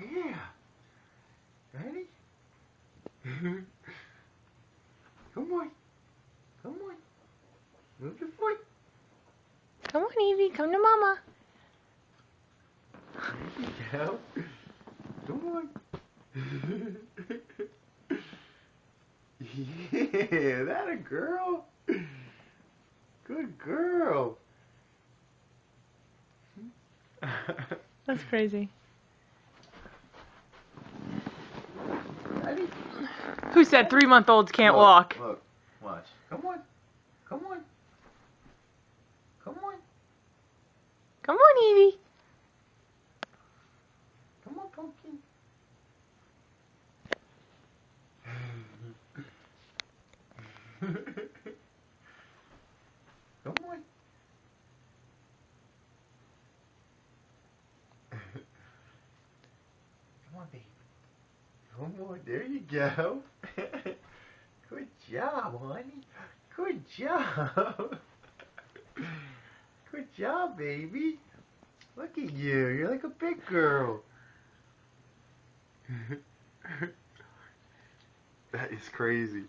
Yeah. Ready? Come on. Come on. Move your foot. Come on, Evie. Come to Mama. There you go. Come on. Yeah, that a girl? Good girl. That's crazy. Ready? Who said 3-month-olds can't Look, walk? Look, watch. Come on. Come on. Come on. Come on, Evie. Come on, pumpkin. Come on. Come on, baby. Come on. There you go. Good job, honey. Good job. Good job, baby. Look at you. You're like a big girl. That is crazy.